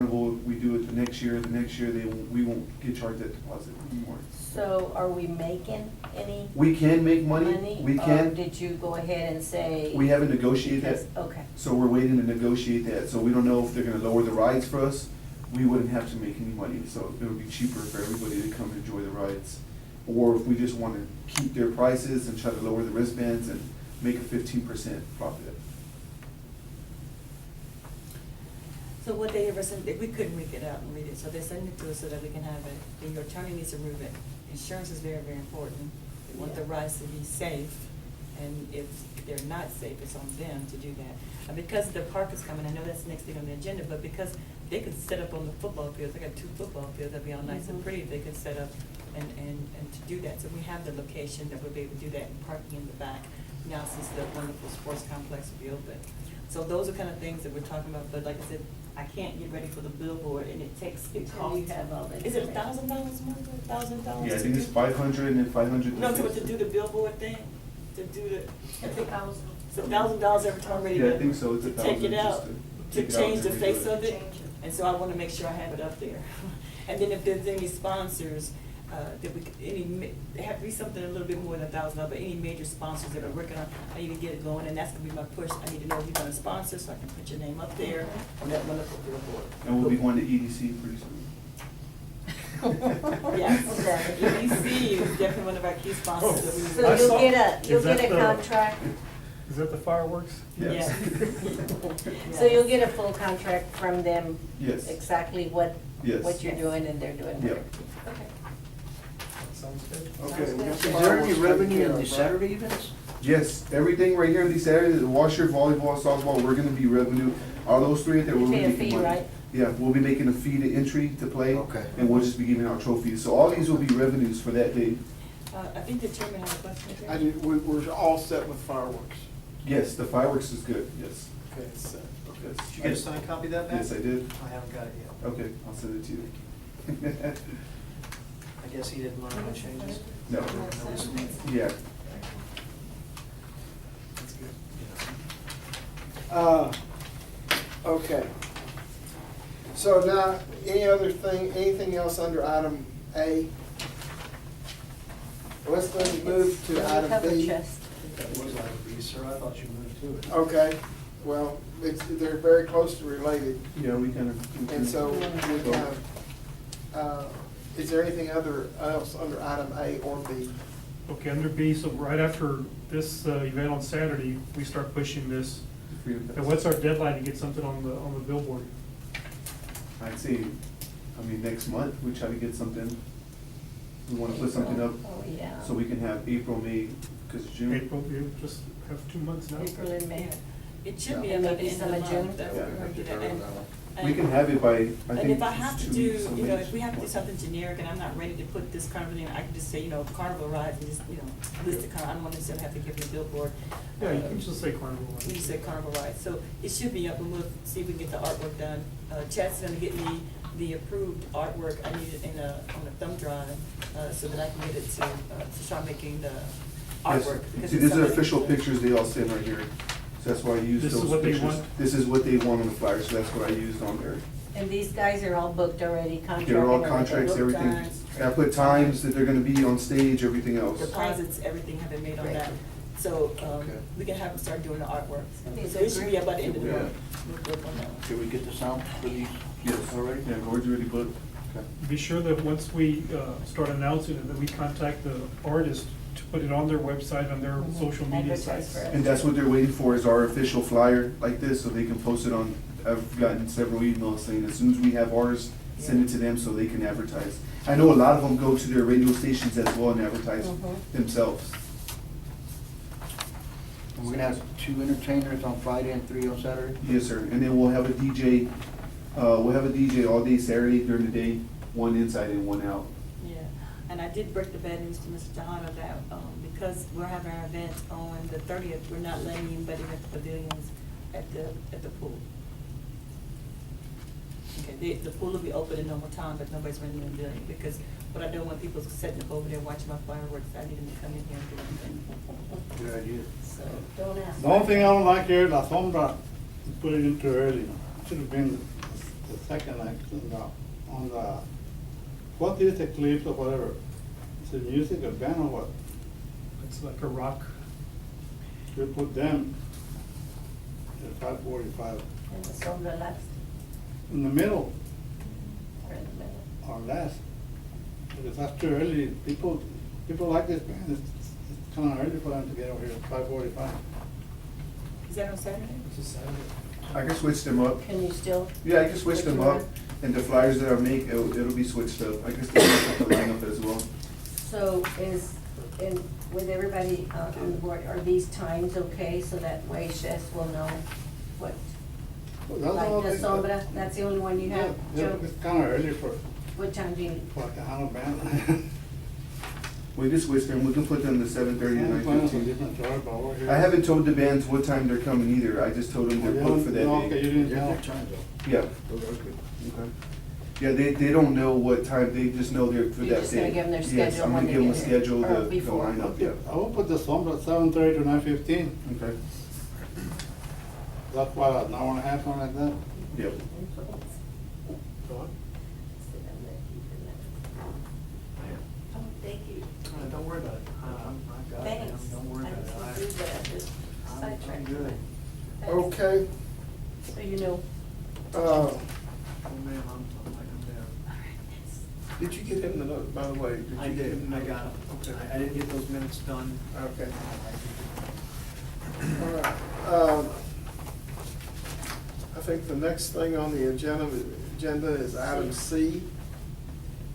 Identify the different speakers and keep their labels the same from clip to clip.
Speaker 1: we do it the next year we won't get charged that deposit anymore.
Speaker 2: So are we making any
Speaker 1: We can make money,
Speaker 2: money?
Speaker 1: we
Speaker 2: Or
Speaker 1: can.
Speaker 2: did you go ahead and say?
Speaker 1: We haven't negotiated that.
Speaker 2: Because- Okay.
Speaker 1: So we're waiting to negotiate that, so we don't know if they're gonna lower the rides for us. We wouldn't have to make any money, so it would be cheaper for everybody to come enjoy the rides. Or if we just wanna keep their prices and try to lower the wristbands and make a 15% profit.
Speaker 3: So what they ever sent, we couldn't read it out and read it, so they send it to us so that we can have it, and your attorney needs to remove it. Insurance is very, very important. We want the
Speaker 2: Yeah.
Speaker 3: rides to be safe, and if they're not safe, it's on them to do that. And because the park is coming, I know that's the next thing on the agenda, but because they could set up on the football fields, I got 2 football fields, that'd be all nice and
Speaker 2: Mhm.
Speaker 3: pretty, they could set up and to do that. So we have the location that we'll be able to do that, and parking in the back, now since the wonderful sports complex will be open. So those are kind of things that we're talking about, but like I said, I can't get ready for the billboard, and it takes, it
Speaker 2: Until
Speaker 3: costs.
Speaker 2: you have all the
Speaker 3: Is it
Speaker 2: information.
Speaker 3: $1,000 more, $1,000?
Speaker 1: Yeah, I think it's 500 and 500.
Speaker 3: No, to do the billboard thing, to do the.
Speaker 2: It's $1,000.
Speaker 3: It's $1,000 every time ready
Speaker 1: Yeah,
Speaker 3: to.
Speaker 1: I think so. It's
Speaker 3: to
Speaker 1: 1,000
Speaker 3: take it
Speaker 1: just
Speaker 3: out,
Speaker 1: to
Speaker 3: to
Speaker 1: take it out
Speaker 3: change the
Speaker 1: and
Speaker 3: face
Speaker 1: redo it.
Speaker 3: of it.
Speaker 2: Change it.
Speaker 3: And so I wanna make sure I have it up there. And then if there's any sponsors, that we, there have to be something a little bit more than $1,000, but any major sponsors that are working on, I need to get it going, and that's gonna be my push. I need to know if you're gonna sponsor, so I can put your name up there on that wonderful billboard.
Speaker 1: And we'll be going to EDC pretty soon.
Speaker 3: Yes, EDC is definitely one of our key sponsors that we.
Speaker 2: So
Speaker 4: I
Speaker 2: you'll
Speaker 4: saw-
Speaker 2: get
Speaker 4: is that
Speaker 2: a
Speaker 4: the-
Speaker 2: contract,
Speaker 4: Is that the fireworks?
Speaker 1: Yes.
Speaker 2: so you'll get a full contract from them?
Speaker 1: Yes.
Speaker 2: Exactly what
Speaker 1: Yes.
Speaker 2: you're doing and they're doing.
Speaker 1: Yeah.
Speaker 2: Okay.
Speaker 4: Sounds good.
Speaker 5: Okay, we got
Speaker 6: Is
Speaker 5: the
Speaker 6: there any
Speaker 5: fireworks
Speaker 6: revenue
Speaker 5: taken
Speaker 6: in
Speaker 5: care
Speaker 6: the
Speaker 5: of,
Speaker 6: Saturday events?
Speaker 1: Yes, everything right here in these areas, the washer, volleyball, softball, we're gonna be revenue. All those three that we're
Speaker 2: You pay a
Speaker 1: making
Speaker 2: fee,
Speaker 1: money.
Speaker 2: right?
Speaker 1: Yeah, we'll be making a fee to entry to play.
Speaker 6: Okay.
Speaker 1: And we'll just be giving out trophies. So all these will be revenues for that day.
Speaker 3: I think the chairman has a question.
Speaker 5: I do, we're all set with fireworks.
Speaker 1: Yes, the fireworks is good, yes.
Speaker 5: Okay, it's set.
Speaker 1: Yes.
Speaker 7: Did you get a signed copy of that, Matt?
Speaker 1: Yes, I did.
Speaker 7: I haven't got it yet.
Speaker 1: Okay, I'll send it to you.
Speaker 7: I guess he didn't learn my changes.
Speaker 1: No.
Speaker 7: That was me.
Speaker 1: Yeah.
Speaker 7: That's good.
Speaker 5: Okay. So now, anything else under item A? Let's then move to item
Speaker 2: Cover
Speaker 5: B.
Speaker 2: chest.
Speaker 7: That was item B, sir. I thought you moved to it.
Speaker 5: Okay, well, they're very closely related,
Speaker 1: Yeah, we kind of.
Speaker 5: and so we have, is there anything else under item A or B?
Speaker 4: Okay, under B, so right after this event on Saturday, we start pushing this. And what's our deadline to get something on the billboard?
Speaker 1: I'd say, next month, we try to get something. We wanna put something up.
Speaker 2: Oh, yeah.
Speaker 1: So we can have April, May, because June.
Speaker 4: April, you just have 2 months now.
Speaker 2: April and May.
Speaker 3: It should be
Speaker 2: And
Speaker 3: about the
Speaker 2: maybe
Speaker 3: end
Speaker 2: some
Speaker 3: of the
Speaker 2: of June.
Speaker 3: month. That
Speaker 1: Yeah.
Speaker 3: we're gonna do that.
Speaker 1: We can have it by, I think.
Speaker 3: And if I have to
Speaker 1: it's
Speaker 3: do,
Speaker 1: 2 weeks, so
Speaker 3: you know,
Speaker 1: maybe
Speaker 3: if we have to do
Speaker 1: it's
Speaker 3: something generic and I'm not ready to put this carnival in, I can just say, carnival rides and just, list the I don't want to necessarily have to give them a billboard.
Speaker 4: Yeah, you can just say carnival.
Speaker 3: We just say carnival rides, so it should be up and we'll see if we can get the artwork done. Chad's gonna get me the approved artwork, I need it on a thumb drive, so that I can get it to start making the
Speaker 1: Yes.
Speaker 3: artwork. because
Speaker 1: See,
Speaker 3: it's
Speaker 1: these are
Speaker 3: something-
Speaker 1: official pictures they all send right here. So that's why I used
Speaker 4: This is
Speaker 1: those
Speaker 4: what they
Speaker 1: pictures.
Speaker 4: want?
Speaker 1: This is what they want on the flyer, so that's what I used on there.
Speaker 2: And these guys are all booked already, contracted?
Speaker 1: They're all
Speaker 2: and
Speaker 1: contracts,
Speaker 3: Book
Speaker 1: everything.
Speaker 3: times.
Speaker 1: I put times that they're gonna be on stage, everything else.
Speaker 3: Deposits, everything have been made on
Speaker 2: Great.
Speaker 3: that. So,
Speaker 6: Okay.
Speaker 3: we can have them start doing the artwork.
Speaker 2: Okay,
Speaker 3: So it should be
Speaker 2: great.
Speaker 3: up by the end of the
Speaker 1: Yeah.
Speaker 3: month. We'll work on that one.
Speaker 6: Should we get the sound for these
Speaker 1: Yes.
Speaker 6: already?
Speaker 1: Yeah, Gord's already booked. Okay.
Speaker 4: Be sure that once we start announcing it, that we contact the artist to put it on their website, on their
Speaker 2: Mhm.
Speaker 4: social media
Speaker 2: Advertise
Speaker 4: sites.
Speaker 2: for it.
Speaker 1: And that's what they're waiting for, is our official flyer like this, so they can post it on, I've gotten several emails saying as soon as we have ours, send it to them so they can advertise. I know a lot of them go to their radio stations as well and advertise
Speaker 2: Mhm.
Speaker 1: themselves.
Speaker 6: And we're gonna have 2 entertainers on Friday and 3 on Saturday?
Speaker 1: Yes, sir, and then we'll have a DJ, all day Saturday during the day, one inside and one out.
Speaker 3: Yeah, and I did break the bad news to Mr. Tejada that, because we're having our event on the 30th, we're not letting anybody at the pavilions at the pool. Okay, the pool will be open in normal time, but nobody's renting the building, because what I don't want people setting up over there watching my fireworks, I need them to come in here and do anything.
Speaker 6: Good idea.
Speaker 3: So,
Speaker 2: Don't ask.
Speaker 8: The only thing I don't like here is la sombra, you put it in too early. Should have been the second line, on the, what is the clips or whatever? Is it music or band or what?
Speaker 4: It's like a rock.
Speaker 8: You put them at 5:45,
Speaker 2: And the sombra last,
Speaker 8: in the middle
Speaker 2: or in the middle.
Speaker 8: or last. Because that's too early, people like this band, it's kind of early for them to get over here at 5:45.
Speaker 3: Is that on Saturday?
Speaker 7: It's a Saturday.
Speaker 1: I can switch them up.
Speaker 2: Can you still?
Speaker 1: Yeah, I can switch them up, and the flyers that I make, it'll be switched up. I can still switch up the lineup as well.
Speaker 2: So with everybody on the board, are these times okay, so that way Chess will know what,
Speaker 8: Well, that's all
Speaker 2: like the
Speaker 8: they-
Speaker 2: sombra, that's the only one you have,
Speaker 8: Yeah,
Speaker 2: Joe?
Speaker 8: it's kind of early for
Speaker 2: What time do you,
Speaker 8: a Tejano band.
Speaker 1: We just switch them, we can put them to 7:30 and
Speaker 8: I'm playing some
Speaker 1: 9:15.
Speaker 8: different genre, but over here.
Speaker 1: I haven't told the bands what time they're coming either, I just told them they're booked for that
Speaker 8: No, okay,
Speaker 1: day.
Speaker 8: you didn't
Speaker 6: They're
Speaker 8: tell.
Speaker 6: their time though.
Speaker 1: Yeah,
Speaker 6: Those are good.
Speaker 1: okay. Yeah, they don't know what time, they just know they're for that day.
Speaker 2: you're just gonna give them their
Speaker 1: Yes,
Speaker 2: schedule
Speaker 1: I'm
Speaker 2: when
Speaker 1: gonna
Speaker 2: they
Speaker 1: give them a
Speaker 2: get here,
Speaker 1: schedule,
Speaker 2: or
Speaker 1: the
Speaker 2: before.
Speaker 1: lineup, yeah.
Speaker 8: I will put the sombra at 7:30 to 9:15.
Speaker 1: Okay,
Speaker 8: That's what, an hour and a half, something like that?
Speaker 1: yep.
Speaker 7: Go on.
Speaker 2: Oh, thank you.
Speaker 7: Don't worry about it. I've got it, ma'am.
Speaker 2: Thanks.
Speaker 7: Don't worry
Speaker 2: I
Speaker 7: about
Speaker 2: just
Speaker 7: it.
Speaker 2: didn't do that, just
Speaker 7: I'm
Speaker 2: sidetracked.
Speaker 7: good.
Speaker 2: Thanks.
Speaker 5: Okay,
Speaker 2: So you know.
Speaker 5: uh,
Speaker 7: Oh, ma'am, I'm like, I'm there.
Speaker 5: did you get him the note, by the way?
Speaker 7: I
Speaker 5: you get
Speaker 7: did,
Speaker 5: him the
Speaker 7: I
Speaker 5: note?
Speaker 7: got it.
Speaker 5: Okay.
Speaker 7: I didn't get those minutes done.
Speaker 5: Okay. All right. I think the next thing on the agenda is item C.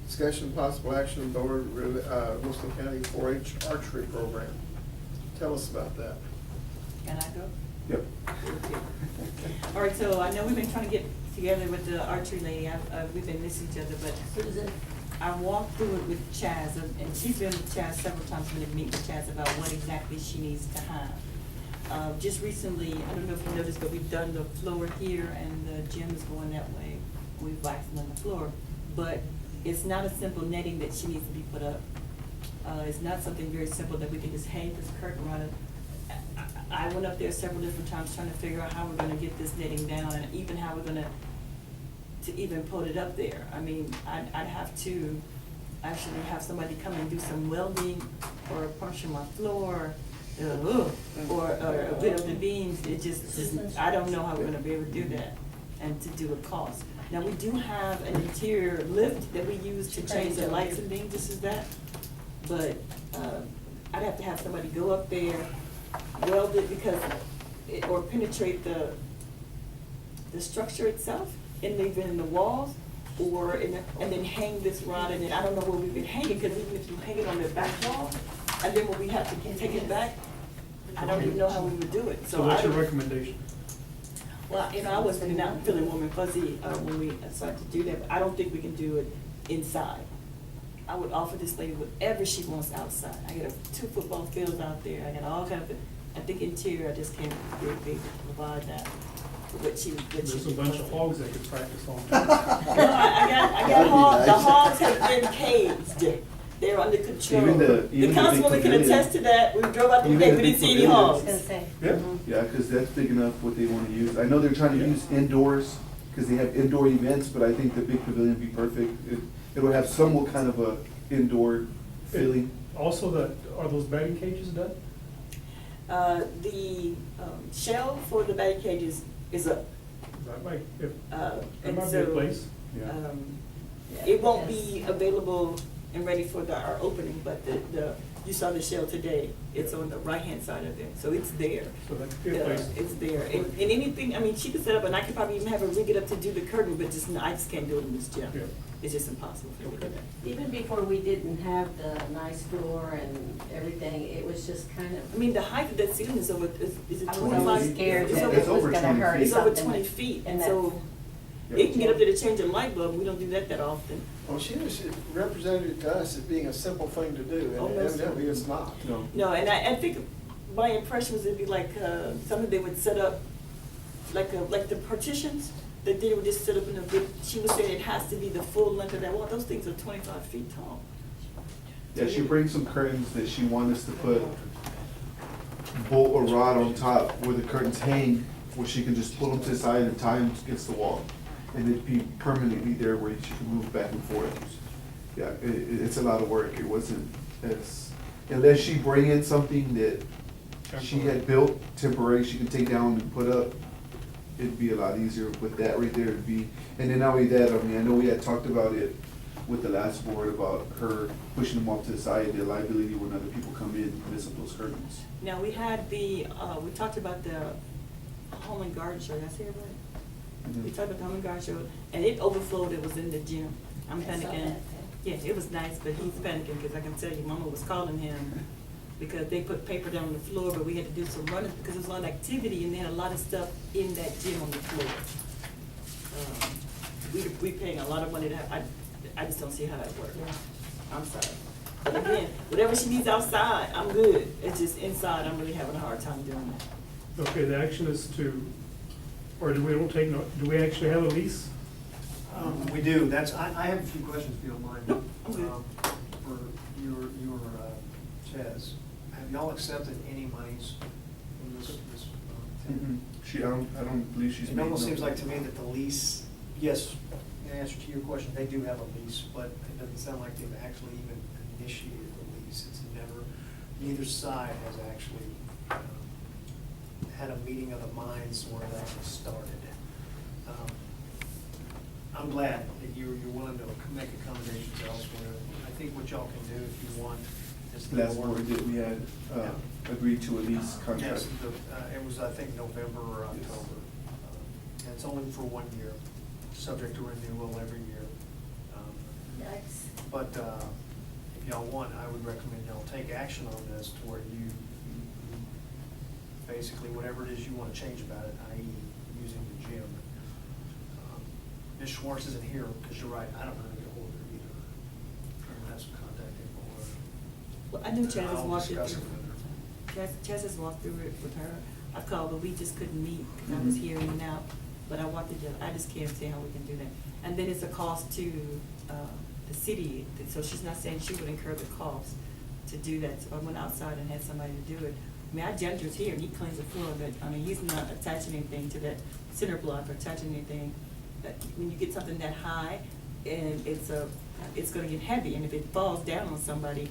Speaker 5: Discussion of possible action board, Wilson County 4-H archery program. Tell us about that.
Speaker 3: Can I go?
Speaker 1: Yep.
Speaker 3: All right, so I know we've been trying to get together with the archery lady, we've been missing each other, but
Speaker 2: Susan,
Speaker 3: I walked through it with Chaz, and she's been with Chaz several times, I'm gonna meet with Chaz about what exactly she needs to have. Just recently, I don't know if you noticed, but we've done the floor here, and the gym is going that way. We've waxed on the floor, but it's not a simple netting that she needs to be put up. It's not something very simple that we can just hang this curtain around it. I went up there several different times trying to figure out how we're gonna get this netting down, and even how we're gonna, to even put it up there. I mean, I'd have to actually have somebody come and do some welding, or puncture my floor, or a bit of the beams. It just, I don't know how we're gonna be able to do that, and to do a cost. Now, we do have an interior lift that we use to change the lights and things, this is that, but, I'd have to have somebody go up there, weld it, because, or penetrate the structure itself, and even in the walls, or and then hang this rod, and then I don't know where we would hang it, because even if you hang it on the back wall, and then when we have to take it back, I don't even know how we would do it, so
Speaker 4: So what's
Speaker 3: I
Speaker 4: your
Speaker 3: don't-
Speaker 4: recommendation?
Speaker 3: Well, I was not feeling warm and fuzzy when we decided to do that, but I don't think we can do it inside. I would offer this lady whatever she wants outside. I got 2 football fields out there, I got all kind of, I think interior, I just can't be able to provide that. What she
Speaker 4: There's a bunch of hogs that could practice on.
Speaker 3: No, I got hogs, the hogs have been caged. They're under control.
Speaker 1: Even the
Speaker 3: The
Speaker 1: big
Speaker 3: councilwoman can
Speaker 1: pavilion.
Speaker 3: attest to that. We drove out the
Speaker 1: Even
Speaker 3: day,
Speaker 1: the
Speaker 3: we
Speaker 1: big
Speaker 3: didn't see any
Speaker 1: pavilion.
Speaker 2: I
Speaker 3: hogs.
Speaker 2: was gonna say.
Speaker 1: Yeah, yeah, because that's big enough what they want to use. I know they're trying to use indoors, because they have indoor events, but I think the big pavilion would be perfect. It'll have somewhat kind of a indoor feeling.
Speaker 4: Also, are those batting cages done?
Speaker 3: The shell for the batting cages is up.
Speaker 4: That might, that
Speaker 3: And
Speaker 4: might be a
Speaker 3: so,
Speaker 4: place.
Speaker 1: Yeah.
Speaker 3: It won't be available and ready for our opening, but you saw the shell today. It's on the right-hand side of it, so it's there.
Speaker 4: So that could be a place.
Speaker 3: It's there. And anything, I mean, she could set up, and I could probably even have her rig it up to do the curtain, but I just can't do it in this gym.
Speaker 4: Yeah.
Speaker 3: It's just impossible for me to do that.
Speaker 2: Even before we didn't have the nice floor and everything, it was just kind
Speaker 3: I
Speaker 2: of,
Speaker 3: mean, the height of that ceiling is over, is it
Speaker 2: I was
Speaker 3: 25?
Speaker 2: always scared
Speaker 3: It's
Speaker 2: that
Speaker 3: over-
Speaker 2: it was gonna
Speaker 1: 20
Speaker 2: hurt
Speaker 1: feet.
Speaker 3: It's over
Speaker 2: something.
Speaker 3: 20 feet, and
Speaker 2: And
Speaker 3: so
Speaker 1: Yeah.
Speaker 3: it can get up there to change a light bulb. We don't do that often.
Speaker 5: Well, she represented it to us as being a simple thing to do,
Speaker 3: Oh,
Speaker 5: and
Speaker 3: no,
Speaker 5: evidently it's not.
Speaker 1: No.
Speaker 3: No, and I think my impression was it'd be like, something they would set up, like the partitions, that they would just set up in a big, she was saying it has to be the full length of that wall. Those things are 25 feet tall.
Speaker 1: Yeah, she brings some curtains that she wants us to put bolt or rod on top where the curtains hang, where she can just pull them to the side and tie them against the wall. and it'd be permanently there where she can move back and forth. Yeah, it's a lot of work. It wasn't as, unless she bring in something that she had built temporary, she can take down and put up, it'd be a lot easier. But that right there would be, and then not only that, I mean, I know we had talked about it with the last board about her pushing them off to the side, the liability when other people come in and mess up those curtains.
Speaker 3: Now, we had we talked about the home and garden show, did I say it right? We talked about the home and garden show, and it overflowed, it was in the gym. I'm
Speaker 2: I saw
Speaker 3: panicking.
Speaker 2: that.
Speaker 3: Yeah, it was nice, but he's panicking, because I can tell you, Mama was calling him, because they put paper down on the floor, but we had to do some running, because there was a lot of activity, and they had a lot of stuff in that gym on the floor. We paying a lot of money to have, I just don't see how that works. I'm sorry. But again, whatever she needs outside, I'm good. It's just inside, I'm really having a hard time doing it.
Speaker 4: Okay, the action is to, or do we don't take, do we actually have a lease?
Speaker 7: We do, I have a few questions if you don't mind.
Speaker 3: Nope, I'm good.
Speaker 7: For your Chaz, have y'all accepted any monies from this?
Speaker 1: I don't believe she's
Speaker 7: It
Speaker 1: made
Speaker 7: almost
Speaker 1: no-
Speaker 7: seems like to me that the lease, yes, in answer to your question, they do have a lease, but it doesn't sound like they've actually even initiated the lease. It's never, neither side has actually had a meeting of the minds where that was started. I'm glad that you're willing to make accommodations elsewhere. I think what y'all can do if you want is. the
Speaker 1: Last
Speaker 7: board-
Speaker 1: board that we had, agreed to a lease contract.
Speaker 7: Yes, it was, I think, November or October. And it's only for 1 year, subject to renewal every year.
Speaker 2: Nice.
Speaker 7: But if y'all want, I would recommend y'all take action on this to where you basically, whatever it is you want to change about it, i.e. using the gym. Ms. Schwartz isn't here, because you're right, I don't know how to get hold of her either. I'm gonna have some contact info.
Speaker 3: Well, I knew Chaz has
Speaker 7: I'll
Speaker 3: walked it
Speaker 7: discuss
Speaker 3: through.
Speaker 7: with her.
Speaker 3: Chaz has walked through it with her. I called, but we just couldn't meet, because I was here in and out. But I walked it, I just can't see how we can do that. And then it's a cost to the city, so she's not saying she would incur the cost to do that. So I went outside and had somebody to do it. I mean, our janitor's here, and he cleans the floor, but, I mean, he's not attaching anything to that center block or attaching anything. When you get something that high, and it's gonna get heavy, and if it falls down on somebody,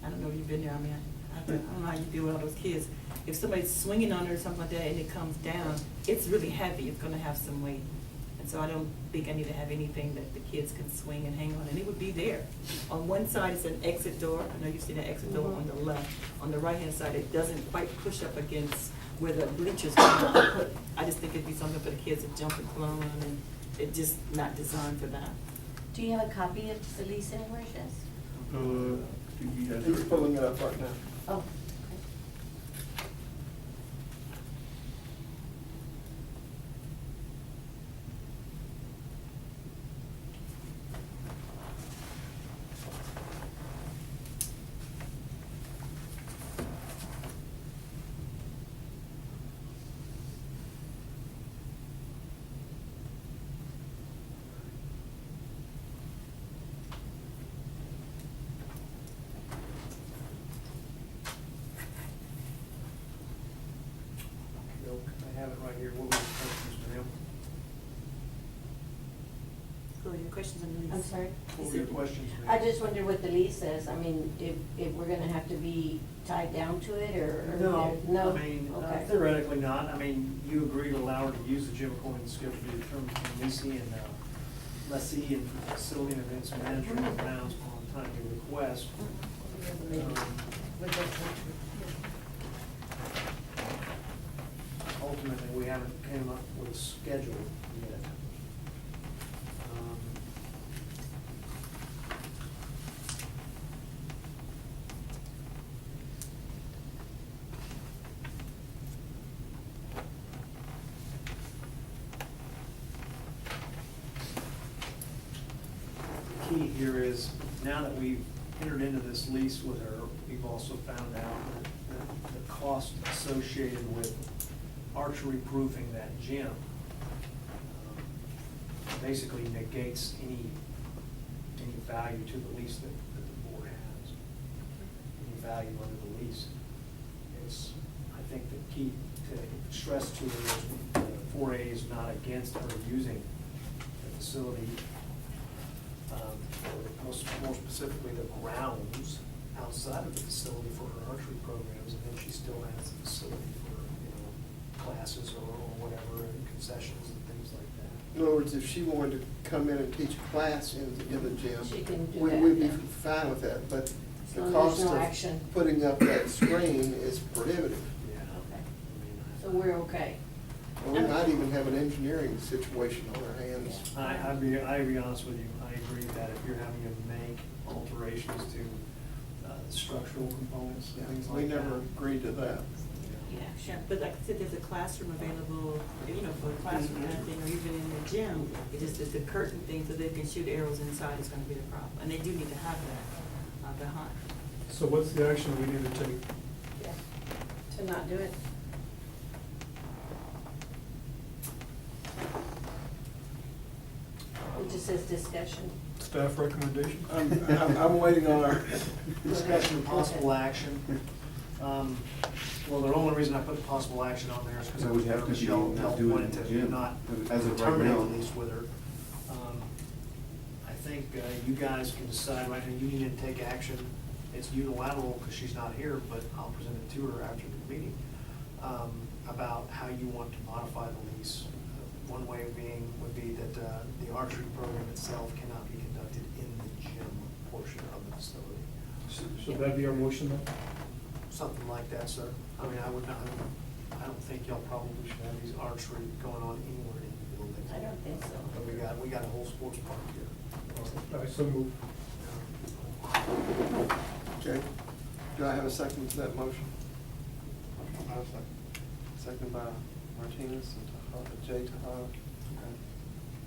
Speaker 3: I don't know if you've been there, I mean, I don't know how you deal with all those kids. If somebody's swinging on it or something like that and it comes down, it's really heavy, it's gonna have some weight. And so I don't think I need to have anything that the kids can swing and hang on, and it would be there. On one side, it's an exit door, I know you've seen an exit door on the left. On the right-hand side, it doesn't quite push up against where the bleachers are. I just think it'd be something for the kids to jump and climb on, and it's just not designed for that.
Speaker 2: Do you have a copy of the lease anywhere, Jess?
Speaker 1: I think he has
Speaker 5: He's
Speaker 1: it.
Speaker 5: pulling it up right now.
Speaker 2: Oh,
Speaker 7: I have it right here. What were the questions, ma'am?
Speaker 3: Go ahead, your questions on the lease.
Speaker 2: I'm sorry?
Speaker 7: What were your questions, ma'am?
Speaker 2: I just wonder what the lease says. I mean, if we're gonna have to be tied down to it, or? No?
Speaker 7: I mean,
Speaker 2: Okay.
Speaker 7: theoretically not. I mean, you agree to allow her to use the gym according to schedule to determine from leasing and lessee and facility and events manager and grounds upon timely request. Ultimately, we haven't came up with a schedule yet. The key here is, now that we've entered into this lease with her, we've also found out that the cost associated with archery proofing that gym basically negates any value to the lease that the board has, any value under the lease. It's, I think the key to stress to her is 4A is not against her using facility, or more specifically, the grounds outside of the facility for her archery programs, and then she still has the facility for, classes or whatever, and concessions and things like that.
Speaker 5: In other words, if she wanted to come in and teach a class in the gym,
Speaker 2: She can do
Speaker 5: we'd be
Speaker 2: that, yeah.
Speaker 5: fine with that, but
Speaker 2: So
Speaker 5: the
Speaker 2: there's
Speaker 5: cost
Speaker 2: no
Speaker 5: of
Speaker 2: action.
Speaker 5: putting up that screen is prohibitive.
Speaker 7: Yeah.
Speaker 2: Okay,
Speaker 7: I mean,
Speaker 2: so we're okay.
Speaker 5: Well, we might even have an engineering situation on our hands.
Speaker 7: I'll be honest with you, I agree that if you're having to make alterations to structural components and things
Speaker 5: We
Speaker 7: like that.
Speaker 5: never agreed to that.
Speaker 3: Yeah, sure, but like I said, there's a classroom available, for a classroom kind of thing, or even in the gym. It just, it's a curtain thing, so they can shoot arrows inside is gonna be the problem, and they do need to have that, behind.
Speaker 4: So what's the action we need to take?
Speaker 2: Yeah. To not do it. It just says discussion.
Speaker 4: Staff recommendation?
Speaker 5: I'm waiting on our,
Speaker 7: Discussion of possible action. Well, the only reason I put possible action on there is because I
Speaker 1: It
Speaker 7: was
Speaker 1: would have to
Speaker 7: nervous
Speaker 1: be
Speaker 7: y'all
Speaker 1: not do it in
Speaker 7: wanted
Speaker 1: the
Speaker 7: to
Speaker 1: gym,
Speaker 7: not
Speaker 1: as of right
Speaker 7: terminate
Speaker 1: now.
Speaker 7: the lease with her. I think you guys can decide right now, you need to take action. It's unilateral because she's not here, but I'll present it to her after the meeting, about how you want to modify the lease. One way would be that the archery program itself cannot be conducted in the gym portion of the facility.
Speaker 4: Should that be our motion then?
Speaker 7: Something like that, sir. I mean, I don't think y'all probably should have these archery going on anywhere in the building.
Speaker 2: I don't think so.
Speaker 7: But we got a whole sports park here.
Speaker 4: I so move.
Speaker 5: okay. Do I have a second to that motion?
Speaker 8: I'll second.
Speaker 5: Second by Martinez and Jay Tahada.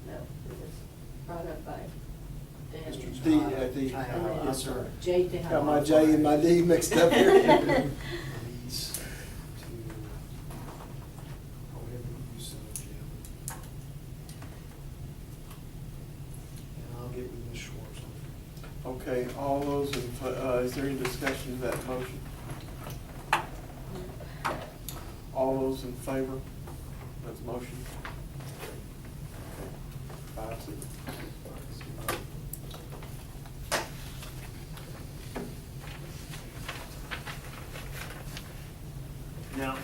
Speaker 2: No, it was brought up by Dan.
Speaker 7: Mr.
Speaker 5: D,
Speaker 7: Tahada.
Speaker 5: D.
Speaker 7: I have,
Speaker 2: And then
Speaker 7: yes, sir.
Speaker 2: Jay Tejada.
Speaker 5: Got my J and my D mixed up here.
Speaker 7: Lease to prohibit use of the gym. And I'll get with Ms. Schwartz on it.
Speaker 5: Okay, all those, is there any discussion of that motion? All those in favor? That's motion. Okay. 5-0.
Speaker 7: Now,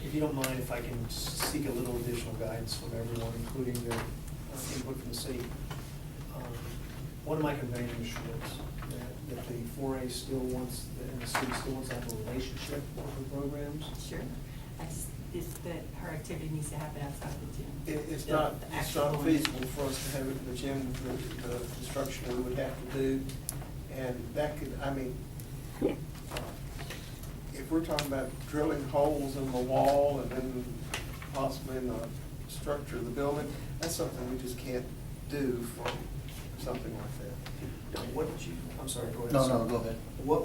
Speaker 7: if you don't mind, if I can seek a little additional guidance from everyone, including the input from the city. One of my conveying to Schwartz, that the 4A still wants, and the city still wants to have a relationship with the programs.
Speaker 3: Sure. It's that her activity needs to happen outside the gym.
Speaker 5: It's
Speaker 3: The
Speaker 5: not
Speaker 3: actual-
Speaker 5: feasible for us to have it in the gym, the construction we would have to do. And that could, I mean, if we're talking about drilling holes in the wall and then possibly in the structure of the building, that's something we just can't do for something like that.
Speaker 7: What did you, I'm sorry, go ahead.
Speaker 6: No,
Speaker 7: sir.
Speaker 6: no, go ahead.
Speaker 7: What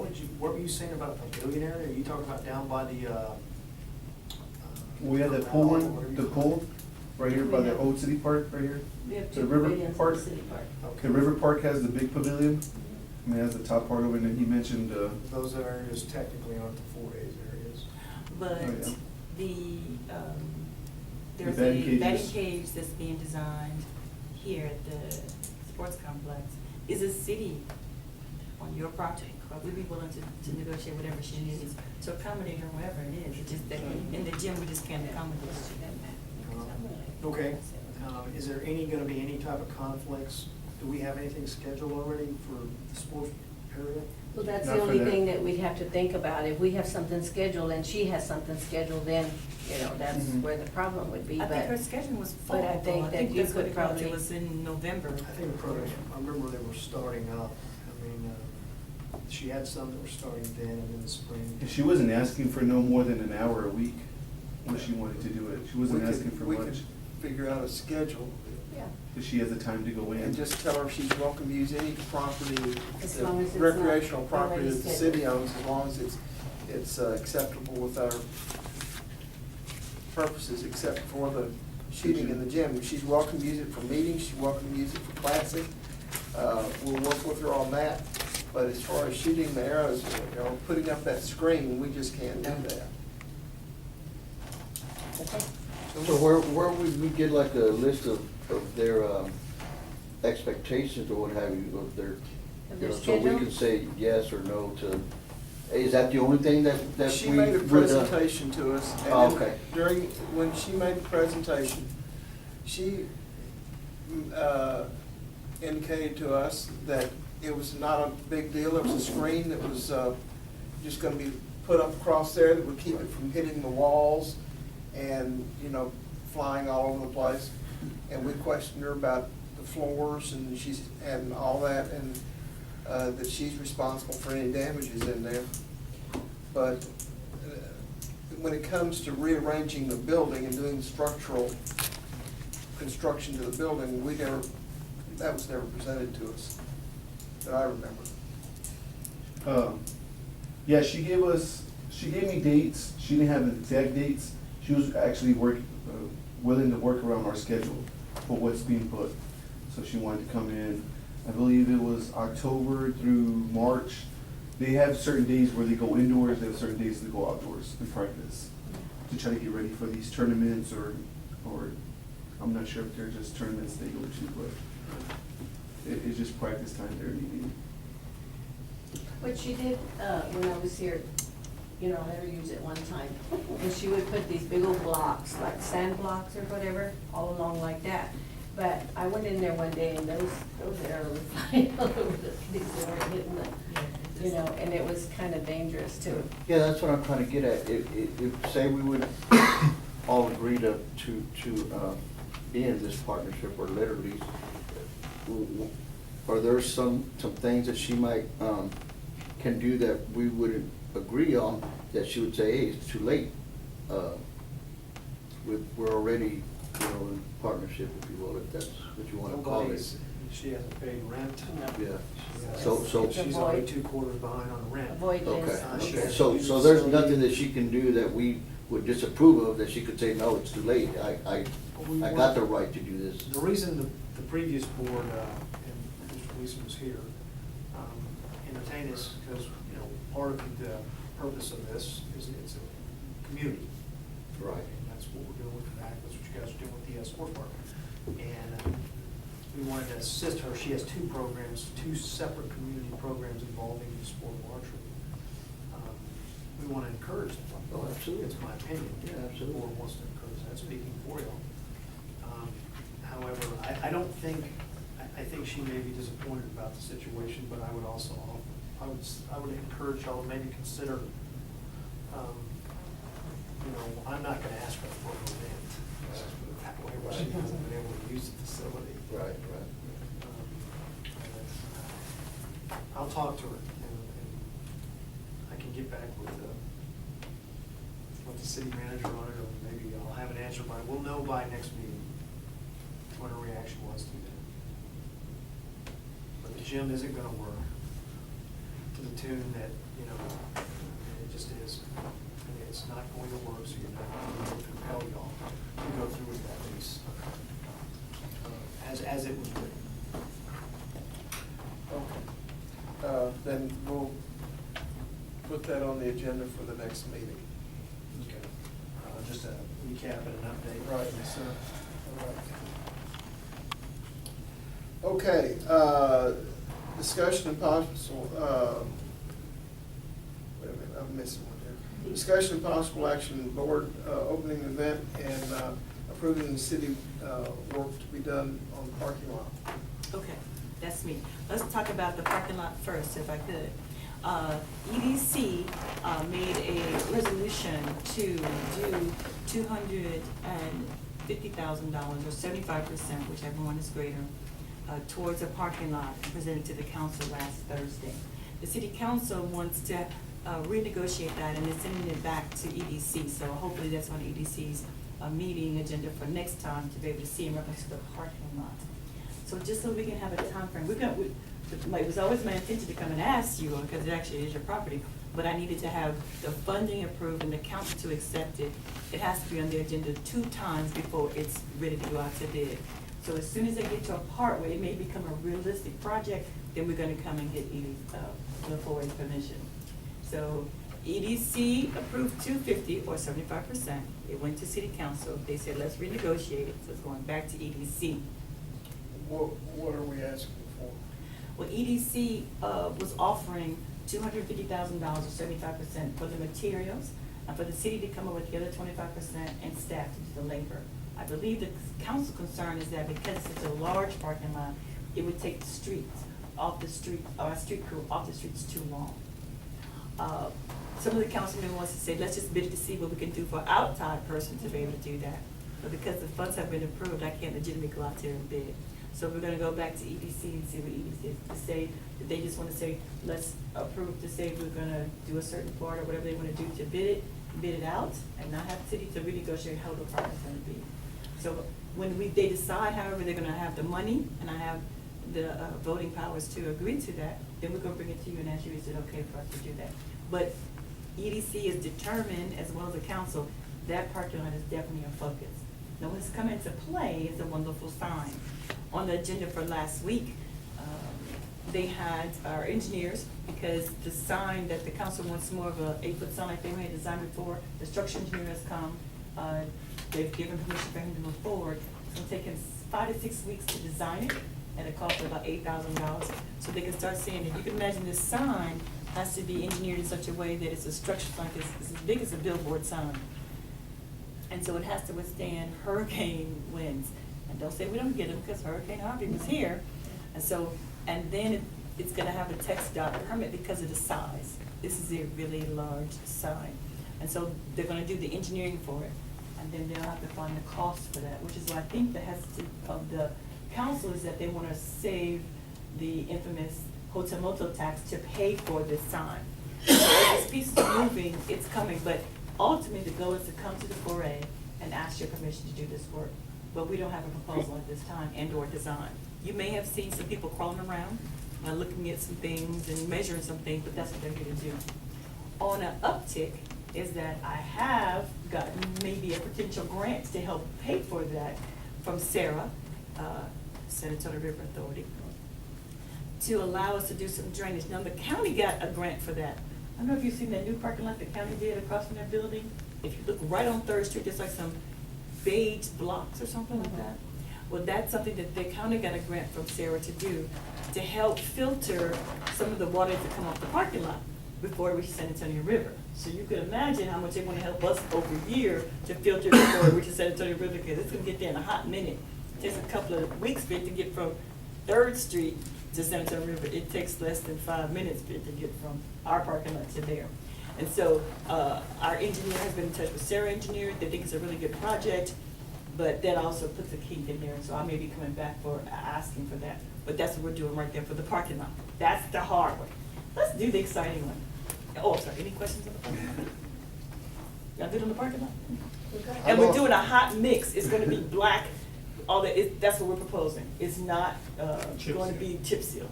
Speaker 7: were you saying about a pavilion area? Are you talking about down by the,
Speaker 1: We have that pool one, the pool, right here by the old city park, right here.
Speaker 2: We have
Speaker 1: The
Speaker 2: two
Speaker 1: river
Speaker 2: pavilions in
Speaker 1: park.
Speaker 2: the city park.
Speaker 7: Okay.
Speaker 1: The river park has the big pavilion, I mean, it has the top part of it, and he mentioned,
Speaker 7: Those areas technically aren't the 4A's areas.
Speaker 3: But
Speaker 1: Oh,
Speaker 3: there's
Speaker 1: The batting
Speaker 3: a batting
Speaker 1: cages.
Speaker 3: cage that's being designed here at the sports complex. Is a city on your project, but we'd be willing to negotiate whatever she needs to accommodate her wherever it is. It's just that in the gym, we just can't accommodate her.
Speaker 7: Okay, is there gonna be any type of conflicts? Do we have anything scheduled already for the sports area?
Speaker 2: Well, that's
Speaker 1: Not
Speaker 2: the
Speaker 1: for
Speaker 2: only
Speaker 1: that.
Speaker 2: thing that we'd have to think about. If we have something scheduled and she has something scheduled, then, that's
Speaker 1: Mhm.
Speaker 2: where the problem would be,
Speaker 3: I think her
Speaker 2: but.
Speaker 3: schedule was full.
Speaker 2: But I think
Speaker 3: though.
Speaker 2: that you
Speaker 3: that's what
Speaker 2: could
Speaker 3: it was.
Speaker 2: probably-
Speaker 3: It was in November.
Speaker 7: I think the programs, I remember they were starting up. I mean, she had some that were starting then and in the spring.
Speaker 1: she wasn't asking for no more than an hour a week when she wanted to do it. She wasn't
Speaker 5: We could-
Speaker 1: asking for
Speaker 5: We could
Speaker 1: much,
Speaker 5: figure out a schedule
Speaker 2: Yeah.
Speaker 1: because she has the time to go in.
Speaker 5: and just tell her she's welcome to use any property,
Speaker 2: As long as it's not
Speaker 5: recreational property
Speaker 2: already
Speaker 5: that the
Speaker 2: scheduled.
Speaker 5: city owns, as long as it's acceptable with our purposes, except for the shooting in the gym. She's welcome to use it for meetings, she's welcome to use it for classes. We'll work with her on that, but as far as shooting the arrows, putting up that screen, we just can't do that.
Speaker 2: Okay.
Speaker 6: So where would we get like a list of their expectations or what have you, of their,
Speaker 2: Of
Speaker 6: you
Speaker 2: their
Speaker 6: know, so we
Speaker 2: schedule?
Speaker 6: can say yes or no to, is that the only thing that we?
Speaker 5: She made a
Speaker 6: would,
Speaker 5: presentation to us, and
Speaker 6: Oh,
Speaker 5: then
Speaker 6: okay.
Speaker 5: during, when she made the presentation, she indicated to us that it was not a big deal. It was a screen that was just gonna be put up across there that would keep it from hitting the walls and, you know, flying all over the place. And we questioned her about the floors and and all that, and that she's responsible for any damages in there. But when it comes to rearranging the building and doing structural construction to the building, that was never presented to us, that I remember.
Speaker 1: Yeah, she gave me dates. She didn't have the exact dates. She was actually willing to work around our schedule for what's being put. So she wanted to come in, I believe it was October through March. They have certain days where they go indoors, they have certain days they go outdoors and practice to try to get ready for these tournaments or I'm not sure if they're just tournaments they go to, but it's just practice time they're needing.
Speaker 2: What she did, when I was here, you know, I never used it one time, and she would put these big old blocks, like sand blocks or whatever, all along like that. But I went in there one day and those arrows were flying all over the place, they were hitting the, you know, and it was kind of dangerous too.
Speaker 6: Yeah, that's what I'm trying to get at. If say we would all agree to be in this partnership or literally, are there some things that she might, can do that we wouldn't agree on, that she would say, hey, it's too late? We're already, you know, in partnership, if you will, if that's what you want to call it.
Speaker 7: Nobody's- She hasn't paid rent.
Speaker 6: Yeah.
Speaker 7: She has-
Speaker 6: So-
Speaker 7: She's already 2 quarters behind on the rent.
Speaker 2: Avoid
Speaker 6: Okay,
Speaker 2: this.
Speaker 6: okay. So there's nothing that she can do that we would disapprove of, that she could say, no, it's too late. I got the right to do this.
Speaker 7: The reason the previous board, and Mr. Gleason was here, entertained this, because, you know, part of the purpose of this is it's a community.
Speaker 6: Right.
Speaker 7: And that's what we're doing with the act, that's what you guys are doing with the sports park. And we wanted to assist her. She has 2 programs, 2 separate community programs involving the sport of archery. We want to encourage them.
Speaker 6: Oh, absolutely.
Speaker 7: It's my opinion.
Speaker 6: Yeah, absolutely.
Speaker 7: The board wants to encourage that, speaking for you. However, I don't think, I think she may be disappointed about the situation, but I would also, I would encourage y'all to maybe consider, you know, I'm not gonna ask her for an event, that way, where she hasn't been able to use the facility.
Speaker 6: Right.
Speaker 7: I'll talk to her, and I can get back with the city manager on it, or maybe I'll have an answer we'll know by next meeting what her reaction was to that. But the gym isn't gonna work to the tune that, you know, it just is. I mean, it's not going to work, so you're not going to compel y'all to go through with that lease, as it was written.
Speaker 5: Okay. Then we'll put that on the agenda for the next meeting.
Speaker 7: Okay. Just a recap and an update.
Speaker 5: Right, yes, sir. All right. Okay, discussion and possible, wait a minute, I'm missing one here. Discussion and possible action, board opening event and approving the city work to be done on the parking lot.
Speaker 3: Okay, that's me. Let's talk about the parking lot first, if I could. EDC made a resolution to do $250,000 or 75%, whichever one is greater, towards a parking lot presented to the council last Thursday. The city council wants to renegotiate that and is sending it back to EDC, so hopefully that's on EDC's meeting agenda for next time to be able to see in reference to the parking lot. So just so we can have a timeframe, it was always my intention to come and ask you, because it actually is your property, but I needed to have the funding approved and the council to accept it. It has to be on the agenda 2 times before it's ready to go out to bid. So as soon as I get to a part where it may become a realistic project, then we're gonna come and get the forward permission. So EDC approved 250 or 75%. It went to city council. They said, let's renegotiate it, so it's going back to EDC.
Speaker 5: What are we asking for?
Speaker 3: Well, EDC was offering $250,000 or 75% for the materials, and for the city to come up with the other 25% and staff to do the labor. I believe the council concern is that because it's a large parking lot, it would take the streets off the street, or our street crew off the streets too long. Some of the councilmen wants to say, let's just bid it to see what we can do for an outside person to be able to do that. But because the funds have been approved, I can't legitimately go out there and bid. So we're gonna go back to EDC and see what EDC has to say. If they just wanna say, let's approve to say we're gonna do a certain part or whatever they wanna do to bid it out, and not have the city to renegotiate how the part is gonna be. So when they decide, however, they're gonna have the money, and I have the voting powers to agree to that, then we're gonna bring it to you and ask you, is it okay for us to do that? But EDC is determined, as well as the council, that parking lot is definitely a focus. Now, what's come into play is a wonderful sign. On the agenda for last week, they had our engineers, because the sign that the council wants more of a 8-foot sign like they had designed before, the structural engineer has come, they've given permission for him to move forward. It's gonna take him 5 to 6 weeks to design it, at a cost of about $8,000, so they can start seeing it. You can imagine this sign has to be engineered in such a way that it's a structure like this, it's as big as a billboard sign. And so it has to withstand hurricane winds. And don't say we don't get them, because Hurricane Harvey was here. And so, and then it's gonna have a text dot permit because of the size. This is a really large sign. And so they're gonna do the engineering for it. And then they'll have to find the cost for that, which is why I think the hesitancy of the council is that they wanna save the infamous Hotel tax to pay for this sign. So as this piece is moving, it's coming, but ultimately the goal is to come to the 4A and ask your permission to do this work. But we don't have a proposal at this time and or design. You may have seen some people crawling around, looking at some things and measuring some things, but that's what they're here to do. On an uptick is that I have gotten maybe a potential grant to help pay for that from Sarah, San Antonio River Authority, to allow us to do some drainage. Now, the county got a grant for that. I don't know if you've seen that new parking lot the county did across from their building. If you look right on 3rd Street, there's like some beige blocks or something like that. Well, that's something that the county got a grant from Sarah to do, to help filter some of the water that come off the parking lot before it reaches San Antonio River. So you can imagine how much they want to help us over here to filter it before it reaches San Antonio River, because it's gonna get there in a hot minute. It takes a couple of weeks for it to get from 3rd Street to San Antonio River. It takes less than 5 minutes for it to get from our parking lot to there. And so, our engineer has been in touch with Sarah Engineer. They think it's a really good project, but that also puts a kink in there. So I may be coming back for asking for that. But that's what we're doing right there for the parking lot. That's the hard one. Let's do the exciting one. Oh, sorry, any questions on the parking lot? Y'all good on the parking lot? And we're doing a hot mix. It's gonna be black, all that, that's what we're proposing. It's not, going to be chip seal.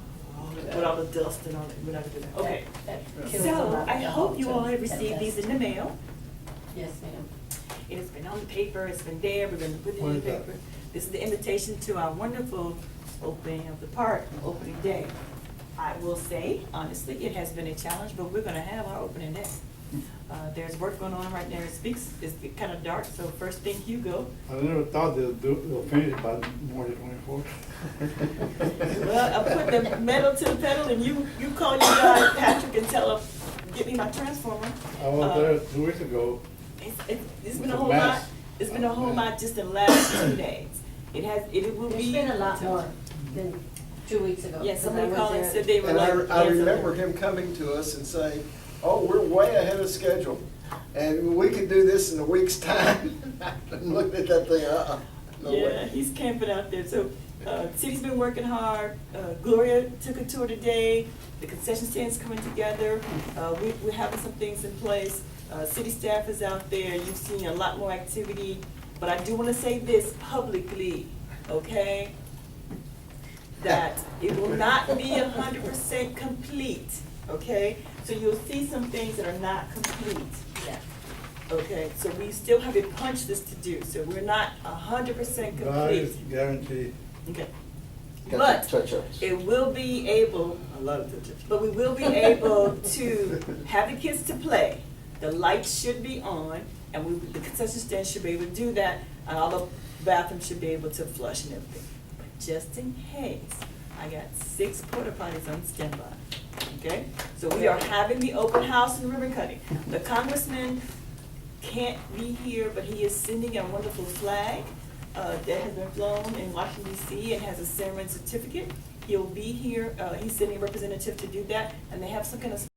Speaker 3: With all the dust and all that, we're not gonna do that. Okay.
Speaker 2: That kills a
Speaker 3: So,
Speaker 2: lot of
Speaker 3: I hope you all have
Speaker 2: dogs and
Speaker 3: received these in the mail.
Speaker 2: Yes, ma'am.
Speaker 3: It has been on the paper, it's been there, we're gonna put it in
Speaker 8: What
Speaker 3: the
Speaker 8: is that?
Speaker 3: paper. This is the invitation to our wonderful opening of the park, opening day. I will say, honestly, it has been a challenge, but we're gonna have our opening day. There's work going on right now, it's kind of dark, so first thing you go.
Speaker 8: I never thought they'll finish by March 24th.
Speaker 3: Well, I put the metal to the pedal, and you call your guy Patrick and tell him, get me my transformer.
Speaker 8: I was there 2 weeks ago.
Speaker 3: It's been
Speaker 8: It's
Speaker 3: a
Speaker 8: a
Speaker 3: whole
Speaker 8: mess.
Speaker 3: lot, it's been a whole lot just in the last 2 days. It will be.
Speaker 2: There's been a lot more than 2 weeks ago.
Speaker 3: Yeah,
Speaker 2: 'cause
Speaker 3: somebody
Speaker 2: I was
Speaker 3: called and
Speaker 2: there.
Speaker 3: said they were
Speaker 5: And
Speaker 3: like.
Speaker 5: I remember him coming to us and saying, oh, we're way ahead of schedule, and we could do this in a week's time. And looked at that thing, no way.
Speaker 3: Yeah, he's camping out there, so, city's been working hard, Gloria took a tour today, the concession stand's coming together, we're having some things in place, city staff is out there, you've seen a lot more activity, but I do wanna say this publicly, okay? That it will not be 100% complete, okay? So you'll see some things that are not complete yet. Okay, so we still have a punch list to do, so we're not 100%
Speaker 8: God is
Speaker 3: complete.
Speaker 8: guaranteed.
Speaker 3: Okay.
Speaker 6: Got
Speaker 3: But
Speaker 6: some touch-ups.
Speaker 3: it will be able, a lot of touch-ups, but we will be able to have the kids to play. The lights should be on, and the concession stand should be able to do that, and all the bathrooms should be able to flush and everything. But just in case, I got 6 porta potties on standby, okay? So we are having the open house and ribbon cutting. The congressman can't be here, but he is sending a wonderful flag that has been flown in Washington DC and has a ceremony certificate. He'll be here, he's sending a representative to do that, and they have some kind of